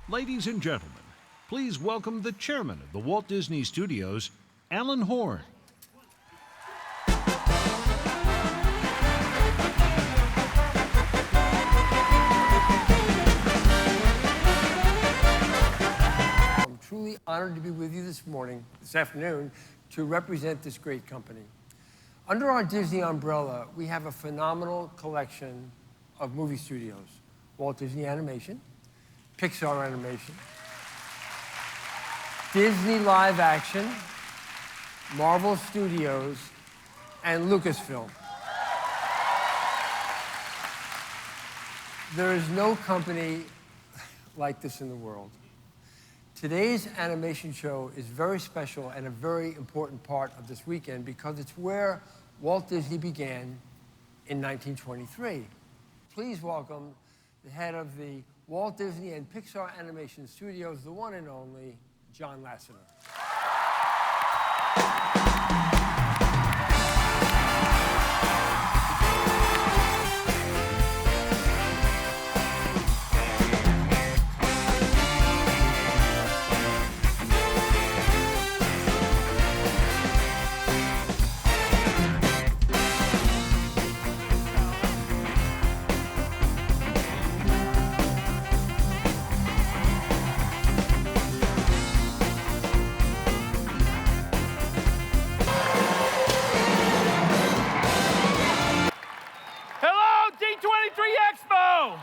Ladies and gentlemen, please welcome the chairman of the Walt Disney Studios, Alan Horn. I'm truly honored to be with you this afternoon, to represent this great company. Under our Disney umbrella, we have a phenomenal collection of movie studios: Walt Disney Animation, Pixar Animation, Disney Live Action, Marvel Studios, and Lucasfilm. There is no company like this in the world. Today's animation show is very special and a very important part of this weekend because it's where Walt Disney began in 1923. Please welcome the head of the Walt Disney and Pixar Animation Studios, the one and only John Lasseter. D23 Expo!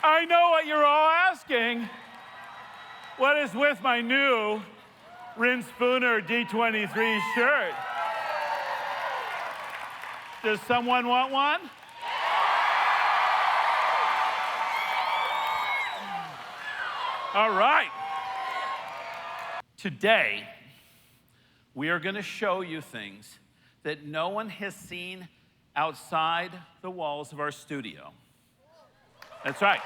I know what you're all asking. What is with my new Rin Spooner D23 shirt? Does someone want one? All right. Today, we are going to show you things that no one has seen outside the walls of our studio. That's right.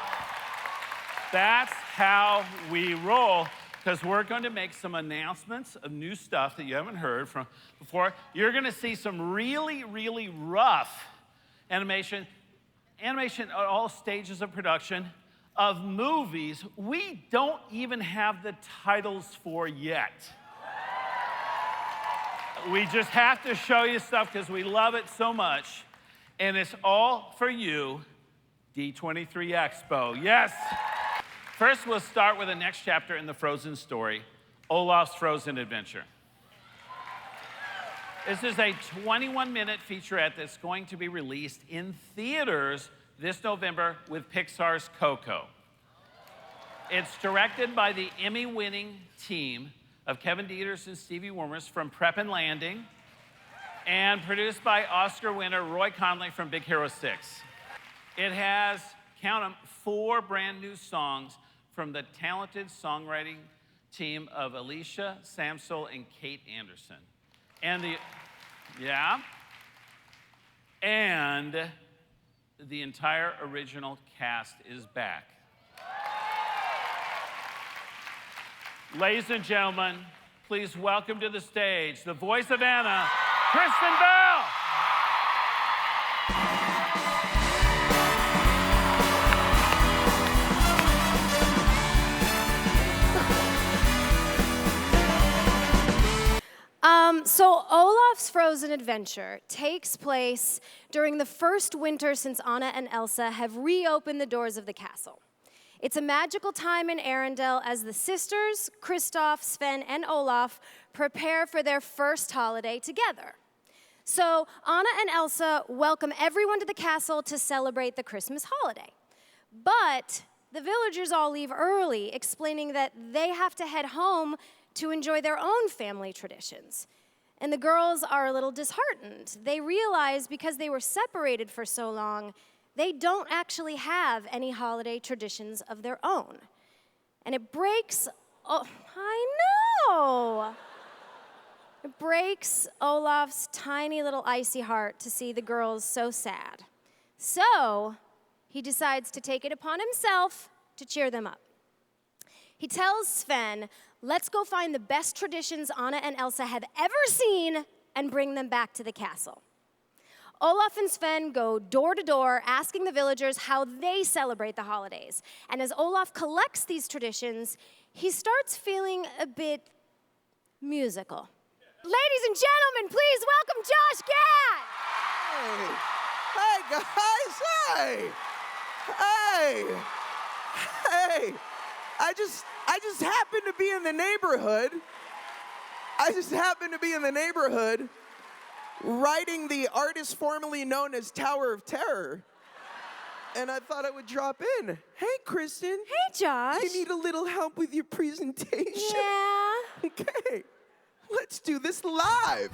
That's how we roll, because we're going to make some announcements of new stuff that you haven't heard from before. You're going to see some really, really rough animation at all stages of production of movies we don't even have the titles for yet. We just have to show you stuff because we love it so much. And it's all for you, D23 Expo. Yes. First, we'll start with the next chapter in the Frozen story, Olaf's Frozen Adventure. This is a 21-minute featurette that's going to be released in theaters this November with Pixar's Coco. It's directed by the Emmy-winning team of Kevin Dieters and Stevie Wormers from Prep and Landing, and produced by Oscar winner Roy Conley from Big Hero 6. It has, count them, 4 brand new songs from the talented songwriting team of Alicia Samsel and Kate Anderson. And the entire original cast is back. Ladies and gentlemen, please welcome to the stage the voice of Anna, Kristen Bell. So Olaf's Frozen Adventure takes place during the first winter since Anna and Elsa have reopened the doors of the castle. It's a magical time in Arendelle as the sisters, Kristoff, Sven, and Olaf prepare for their first holiday together. So Anna and Elsa welcome everyone to the castle to celebrate the Christmas holiday. But the villagers all leave early, explaining that they have to head home to enjoy their own family traditions. And the girls are a little disheartened. They realize because they were separated for so long, they don't actually have any holiday traditions of their own. And it breaks, I know. It breaks Olaf's tiny little icy heart to see the girls so sad. So he decides to take it upon himself to cheer them up. He tells Sven, let's go find the best traditions Anna and Elsa have ever seen and bring them back to the castle. Olaf and Sven go door to door asking the villagers how they celebrate the holidays. And as Olaf collects these traditions, he starts feeling a bit musical. Ladies and gentlemen, please welcome Josh Gad! Hey, hey guys, hey, hey, hey. I just happened to be in the neighborhood. Writing the artist formerly known as Tower of Terror. And I thought I would drop in. Hey, Kristen. Hey, Josh. You need a little help with your presentation? Yeah. Okay, let's do this live.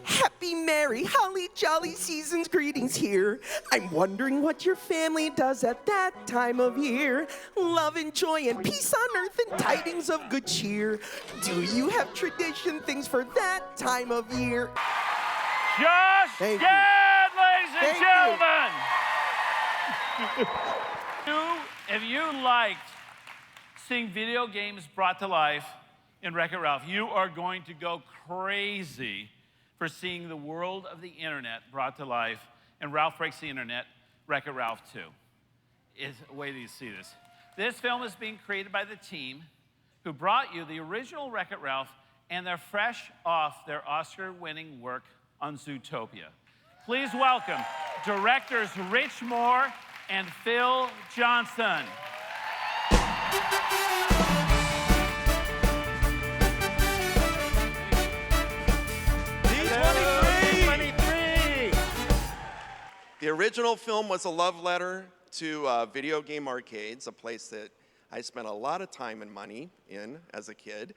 Happy, merry, holly, jolly season's greetings here. I'm wondering what your family does at that time of year. Love and joy and peace on earth and tidings of good cheer. Do you have tradition things for that time of year? Josh Thank you. Gad, ladies and Thank gentlemen. If you liked seeing video games brought to life in Wreck-It Ralph, you are going to go crazy for seeing the world of the internet brought to life in Ralph Breaks the Internet, Wreck-It Ralph 2. Wait till you see this. This film is being created by the team who brought you the original Wreck-It Ralph, and they're fresh off their Oscar-winning work on Zootopia. Please welcome directors Rich Moore and Phil Johnson. D23! The original film was a love letter to video game arcades, a place that I spent a lot of time and money in as a kid.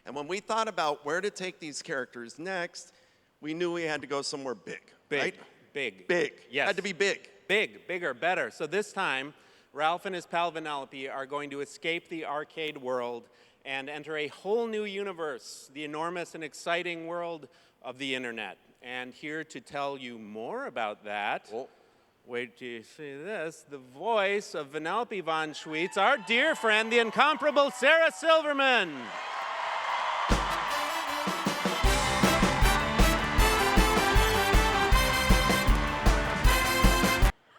And when we thought about where to take these characters next, we knew we had to go somewhere big. Big, right? big. Big. Yes. Had to be big. Big, bigger, better. So this time, Ralph and his pal Vanellope are going to escape the arcade world and enter a whole new universe, the enormous and exciting world of the internet. And here to tell you more about that, wait till you see this, the voice of Vanellope von Schweetz, our dear friend, the incomparable Sarah Silverman.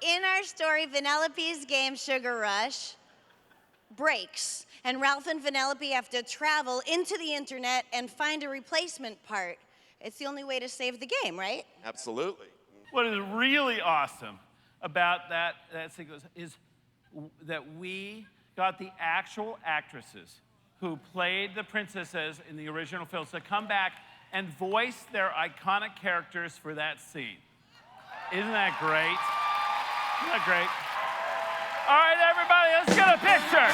In our story, Vanellope's game, Sugar Rush, breaks, and Ralph and Vanellope have to travel into the internet and find a replacement part. It's the only way to save the game, right? Absolutely. What is really awesome about that sequence is that we got the actual actresses who played the princesses in the original films to come back and voice their iconic characters for that scene. Isn't that great? Isn't that great? All right, everybody, let's get a picture.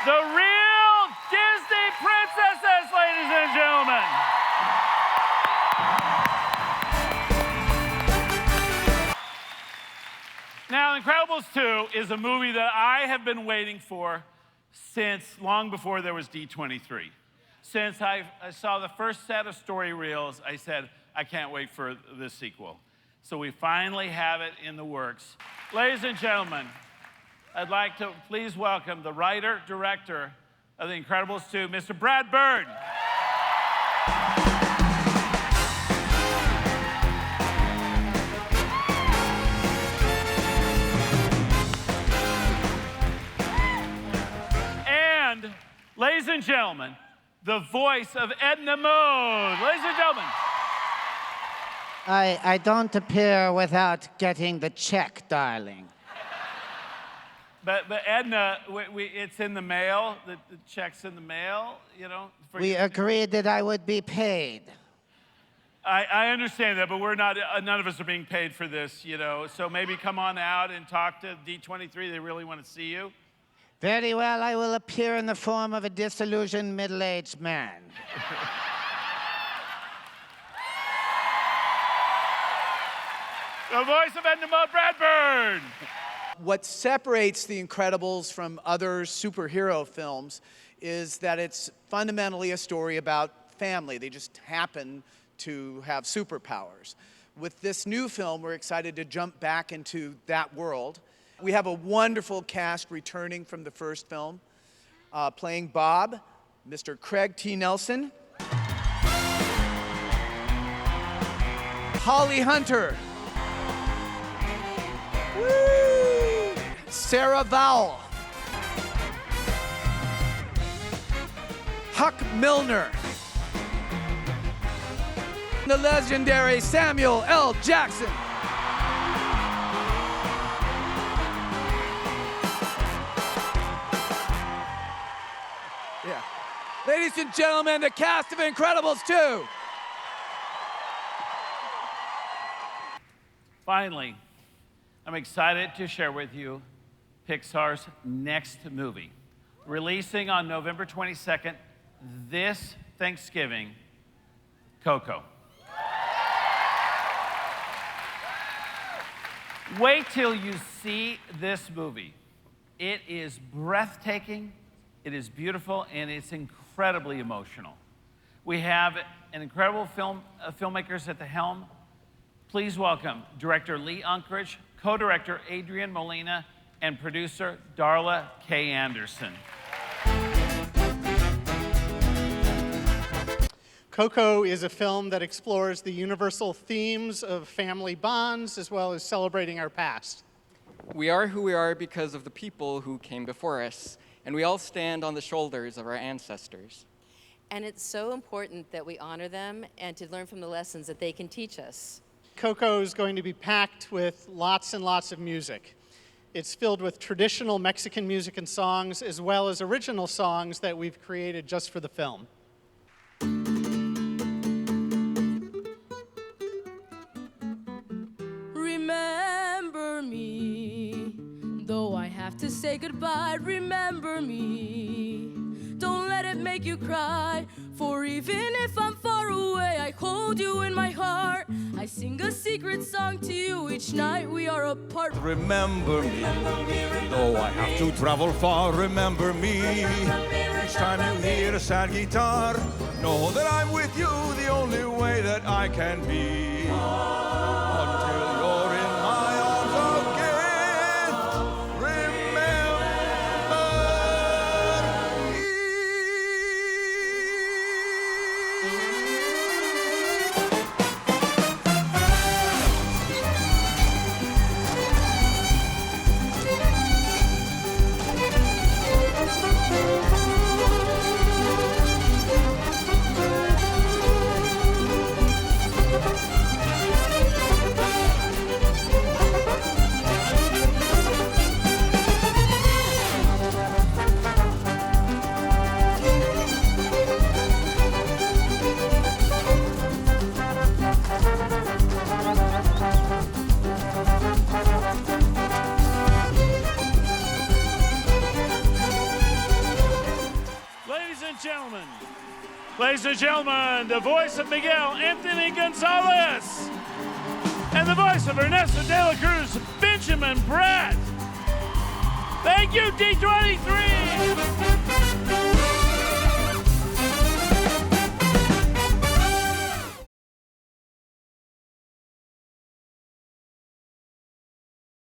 The real Disney princesses, ladies and gentlemen. Now, Incredibles 2 is a movie that I have been waiting for since long before there was D23. Since I saw the first set of story reels, I said, I can't wait for the sequel. So we finally have it in the works. Ladies and gentlemen, I'd like to please welcome the writer, director of The Incredibles 2, Mr. Brad Bird. And, ladies and gentlemen, the voice of Edna Mode. Ladies and gentlemen. I don't appear without getting the check, darling. But Edna, it's in the mail. The check's in the mail, you know. We agreed that I would be paid. I understand that, but we're not. None of us are being paid for this, you know. So maybe come on out and talk to D23. They really want to see you. Very well, I will appear in the form of a disillusioned middle-aged man. The voice of Edna Mode, Brad Bird. What separates The Incredibles from other superhero films is that it's fundamentally a story about family. They just happen to have superpowers. With this new film, we're excited to jump back into that world. We have a wonderful cast returning from the first film. Playing Bob, Mr. Craig T. Nelson. Holly Hunter. Woo! Sarah Vowell. Huck Milner. The legendary Samuel L. Jackson. Yeah. Ladies and gentlemen, the cast of Incredibles 2. Finally, I'm excited to share with you Pixar's next movie, releasing on November 22nd, this Thanksgiving, Coco. Wait till you see this movie. It is breathtaking, it is beautiful, and it's incredibly emotional. We have an incredible filmmakers at the helm. Please welcome director Lee Unkrich, co-director Adrian Molina, and producer Darla K. Anderson. Coco is a film that explores the universal themes of family bonds as well as celebrating our past. We are who we are because of the people who came before us, and we all stand on the shoulders of our ancestors. And it's so important that we honor them and to learn from the lessons that they can teach us. Coco is going to be packed with lots and lots of music. It's filled with traditional Mexican music and songs as well as original songs that we've created just for the film. Remember me, though I have to say goodbye. Remember me, don't let it make you cry. For even if I'm far away, I hold you in my heart. I sing a secret song to you each night we are apart. Remember me, though I have to travel far. Remember me, each time you hear a sad guitar. Know that I'm with you the only way that I can be. Until you're in my arms again, remember me. Ladies and gentlemen, the voice of Miguel Anthony Gonzalez and the voice of Ernesto de la Cruz, Benjamin Bratt. Thank you, D23.